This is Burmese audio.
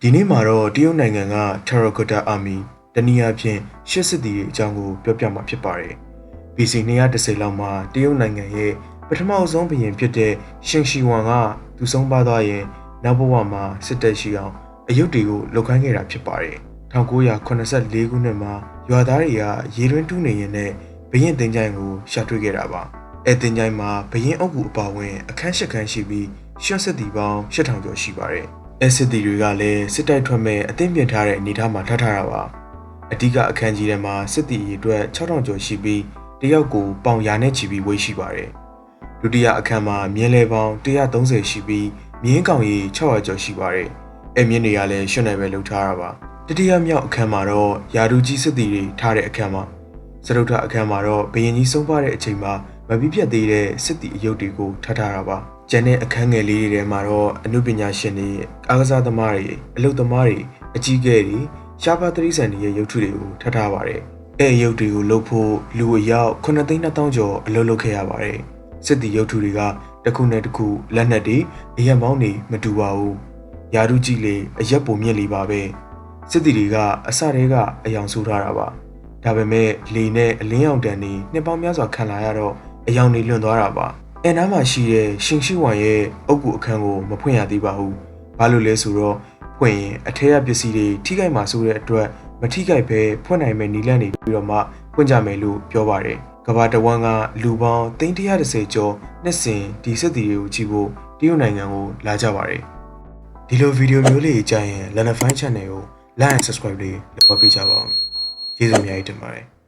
ဒီနေ့မှာတော့တရုတ်နိုင်ငံက Terracotta Army တနည်းအားဖြင့်ရှစ်စစ်သည်တွေအကြောင်းကိုပြောပြမှာဖြစ်ပါတယ်။ BC 210လောက်မှာတရုတ်နိုင်ငံရဲ့ပထမဆုံးဘုရင်ဖြစ်တဲ့ရှင်ရှီဝမ်ကသူဆုံးပါသွားရင်နောက်ဘဝမှာစစ်တပ်ရှိအောင်အယုတ်တွေကိုလုပ်ခိုင်းခဲ့တာဖြစ်ပါတယ်။1984ခုနှစ်မှာရွာသားတွေကရေတွင်းတူးနေရင်နဲ့ဘုရင်တင်ကြိုင်ကိုရှာတွေ့ခဲ့တာပါ။အဲတင်ကြိုင်မှာဘုရင်အုပ်ကူအပါဝင်အခန်း၈ခန်းရှိပြီးရှစ်စစ်သည်ပေါင်း8000ကျော်ရှိပါတယ်။အဲစစ်သည်တွေကလည်းစစ်တိုက်ထွက်မဲ့အသင့်ပြင်ထားတဲ့အနေအထားမှာထားထားတာပါ။အဓိကအခန်းကြီးထဲမှာစစ်သည်အရေအတွက်6000ကျော်ရှိပြီးတယောက်ကိုပေါင်ရာနဲ့ချီပြီးဝေးရှိပါတယ်။ဒုတိယအခန်းမှာမြင်းလဲပေါင်း130ရှိပြီးမြင်းကောင်ရီ600ကျော်ရှိပါတယ်။အဲမြင်းတွေကလည်းရွှွနိုင်ပဲလှုပ်ထားတာပါ။တတိယမြောက်အခန်းမှာတော့ယာဒူကြီးစစ်သည်တွေထားတဲ့အခန်းမှာစတုထအခန်းမှာတော့ဘုရင်ကြီးဆုံးပါတဲ့အချိန်မှာမပြီးပြတ်သေးတဲ့စစ်သည်အယုတ်တွေကိုထားထားတာပါ။ကျန်တဲ့အခန်းငယ်လေးတွေထဲမှာတော့အနုပညာရှင်တွေအားကစားသမားတွေအလုပ်သမားတွေအကြီးအကဲတွေရှားပါးတိရစ္ဆာန်တွေရဲ့ရုပ်ထုတွေကိုထားထားပါတယ်။အဲရုပ်တွေကိုလှုပ်ဖို့လူအယောက်9,200,000ကျော်အလုပ်လုပ်ခဲ့ရပါတယ်။စစ်သည်ရုပ်ထုတွေကတစ်ခုနဲ့တစ်ခုလက်နက်တွေအရက်မောင်းတွေမတူပါဘူး။ယာဒူကြီးလေအရက်ပုံမြင့်လေးပါပဲ။စစ်သည်တွေကအစတဲကအယောင်ဆိုးထားတာပါ။ဒါပေမဲ့လေနဲ့အလင်းရောင်တန်တွေနှစ်ပေါင်းများစွာခံလာရတော့အယောင်တွေလွန်သွားတာပါ။အဲနားမှာရှိတဲ့ရှင်ရှိဝမ်ရဲ့အုပ်ကူအခန်းကိုမဖွင့်ရသေးပါဘူး။ဘာလို့လဲဆိုတော့ဖွင့်ရင်အထက်ကပစ္စည်းတွေထိခိုက်မှာဆိုတဲ့အတွက်မထိခိုက်ပဲဖွင့်နိုင်မဲ့နီလန့်နေပြီးတော့မှဖွင့်ကြမယ်လို့ပြောပါတယ်။ကမ္ဘာတဝန်းကလူပေါင်း310ကျော်နှစ်စဉ်ဒီစစ်သည်တွေကိုကြည့်ဖို့တရုတ်နိုင်ငံကိုလာကြပါတယ်။ဒီလိုဗီဒီယိုမျိုးလေးကြရင် Lanafine Channel ကို Like and Subscribe လေးလုပ်ပေးကြပါဦး။ကျေးဇူးအများကြီးတင်ပါတယ်။